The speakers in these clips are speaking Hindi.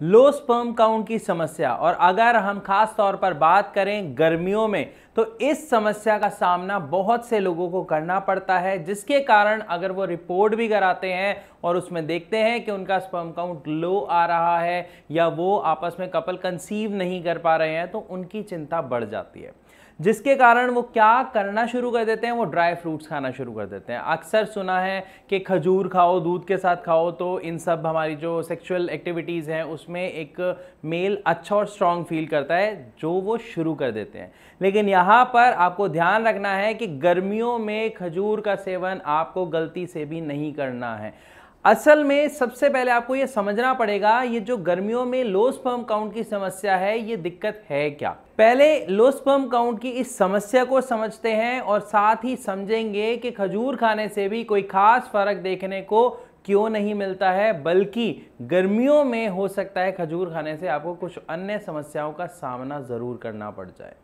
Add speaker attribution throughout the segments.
Speaker 1: लो स्पर्म काउंट की समस्या, और अगर हम खास तौर पर बात करें गर्मियों में, तो इस समस्या का सामना बहुत से लोगों को करना पड़ता है, जिसके कारण अगर वो रिपोर्ट भी कराते हैं और उसमें देखते हैं कि उनका स्पर्म काउंट लो आ रहा है या वो आपस में कपल कंसीव नहीं कर पा रहे हैं, तो उनकी चिंता बढ़ जाती है, जिसके कारण वो क्या करना शुरू कर देते हैं, वो ड्राई फ्रूट्स खाना शुरू कर देते हैं। अक्सर सुना है कि खजूर खाओ, दूध के साथ खाओ, तो इन सब हमारी जो सेक्सुअल एक्टिविटीज़ हैं उसमें एक मेल अच्छा और स्ट्रांग फील करता है, जो वो शुरू कर देते हैं। लेकिन यहाँ पर आपको ध्यान रखना है कि गर्मियों में खजूर का सेवन आपको गलती से भी नहीं करना है। असल में सबसे पहले आपको ये समझना पड़ेगा, ये जो गर्मियों में लो स्पर्म काउंट की समस्या है, ये दिक्कत है क्या। पहले लो स्पर्म काउंट की इस समस्या को समझते हैं और साथ ही समझेंगे कि खजूर खाने से भी कोई खास फर्क देखने को क्यों नहीं मिलता है, बल्कि गर्मियों में हो सकता है खजूर खाने से आपको कुछ अन्य समस्याओं का सामना जरूर करना पड़ जाए।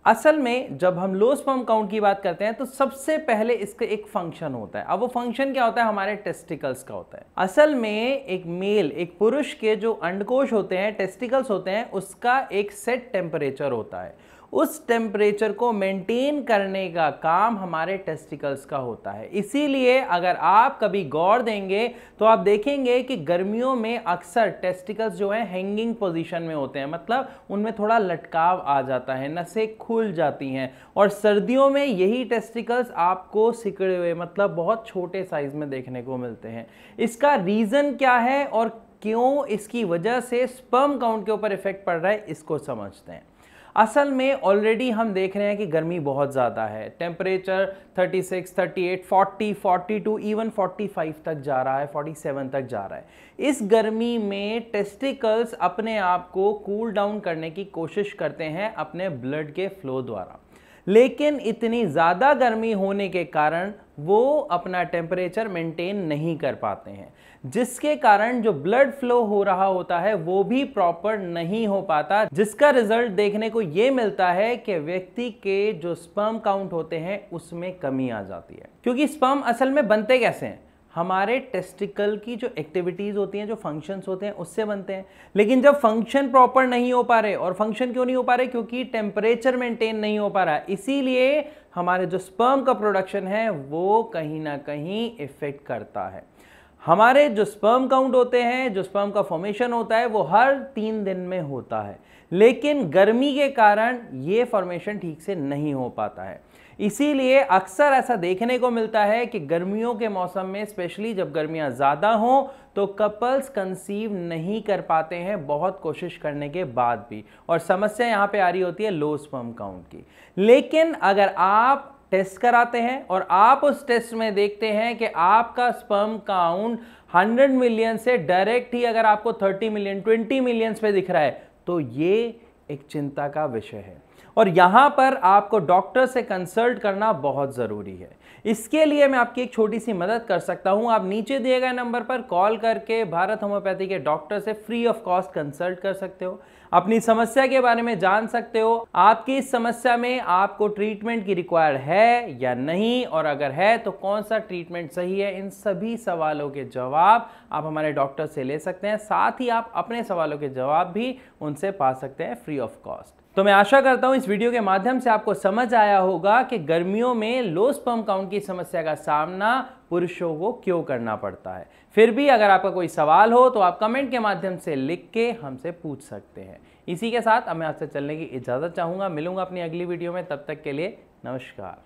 Speaker 1: असल में जब हम लो स्पर्म काउंट की बात करते हैं तो सबसे पहले इसका एक फंक्शन होता है। अब वो फंक्शन क्या होता है, हमारे टेस्टिकल्स का होता है। असल में एक मेल, एक पुरुष के जो अंडकोश होते हैं, टेस्टिकल्स होते हैं, उसका एक सेट टेम्परेचर होता है। उस टेम्परेचर को मेंटेन करने का काम हमारे टेस्टिकल्स का होता है। इसीलिए अगर आप कभी गौर देंगे तो आप देखेंगे कि गर्मियों में अक्सर टेस्टिकल्स जो है हैंगिंग पोजीशन में होते हैं, मतलब उनमें थोड़ा लटकाव आ जाता है, नसें खुल जाती हैं। और सर्दियों में यही टेस्टिकल्स आपको सिकुड़े हुए, मतलब बहुत छोटे साइज में देखने को मिलते हैं। इसका रीजन क्या है और क्यों इसकी वजह से स्पर्म काउंट के ऊपर इफेक्ट पड़ रहा है, इसको समझते हैं। असल में ऑलरेडी हम देख रहे हैं कि गर्मी बहुत ज़्यादा है। टेम्परेचर 36, 38, 40, 42, इवन 45 तक जा रहा है, 47 तक जा रहा है। इस गर्मी में टेस्टिकल्स अपने आप को कूल डाउन करने की कोशिश करते हैं अपने ब्लड के फ्लो द्वारा, लेकिन इतनी ज़्यादा गर्मी होने के कारण वो अपना टेम्परेचर मेंटेन नहीं कर पाते हैं, जिसके कारण जो ब्लड फ्लो हो रहा होता है वो भी प्रॉपर नहीं हो पाता, जिसका रिजल्ट देखने को ये मिलता है कि व्यक्ति के जो स्पर्म काउंट होते हैं उसमें कमी आ जाती है। क्योंकि स्पर्म असल में बनते कैसे हैं, हमारे टेस्टिकल की जो एक्टिविटीज़ होती हैं, जो फंक्शंस होते हैं, उससे बनते हैं। लेकिन जब फंक्शन प्रॉपर नहीं हो पा रहे, और फंक्शन क्यों नहीं हो पा रहे, क्योंकि टेम्परेचर मेंटेन नहीं हो पा रहा है, इसीलिए हमारे जो स्पर्म का प्रोडक्शन है वो कहीं ना कहीं इफेक्ट करता है। हमारे जो स्पर्म काउंट होते हैं, जो स्पर्म का फॉर्मेशन होता है, वो हर 3 दिन में होता है, लेकिन गर्मी के कारण ये फॉर्मेशन ठीक से नहीं हो पाता है। इसीलिए अक्सर ऐसा देखने को मिलता है कि गर्मियों के मौसम में, स्पेशली जब गर्मियां ज़्यादा हों, तो कपल्स कंसीव नहीं कर पाते हैं बहुत कोशिश करने के बाद भी, और समस्या यहाँ पे आ रही होती है लो स्पर्म काउंट की। लेकिन अगर आप टेस्ट कराते हैं और आप उस टेस्ट में देखते हैं कि आपका स्पर्म काउंट 100 मिलियन से डायरेक्ट ही अगर आपको 30 मिलियन, 20 मिलियंस पे दिख रहा है, तो ये एक चिंता का विषय है और यहाँ पर आपको डॉक्टर से कंसल्ट करना बहुत ज़रूरी है। इसके लिए मैं आपकी एक छोटी सी मदद कर सकता हूँ। आप नीचे दिए गए नंबर पर कॉल करके भारत होम्योपैथी के डॉक्टर से फ्री ऑफ कॉस्ट कंसल्ट कर सकते हो, अपनी समस्या के बारे में जान सकते हो, आपकी इस समस्या में आपको ट्रीटमेंट की रिक्वायर्ड है या नहीं, और अगर है तो कौन सा ट्रीटमेंट सही है। इन सभी सवालों के जवाब आप हमारे डॉक्टर से ले सकते हैं, साथ ही आप अपने सवालों के जवाब भी उनसे पा सकते हैं फ्री ऑफ कॉस्ट। तो मैं आशा करता हूं इस वीडियो के माध्यम से आपको समझ आया होगा कि गर्मियों में लो स्पर्म काउंट की समस्या का सामना पुरुषों को क्यों करना पड़ता है। फिर भी अगर आपका कोई सवाल हो तो आप कमेंट के माध्यम से लिख के हमसे पूछ सकते हैं। इसी के साथ अब मैं आपसे चलने की इजाज़त चाहूँगा। मिलूंगा अपनी अगली वीडियो में, तब तक के लिए नमस्कार।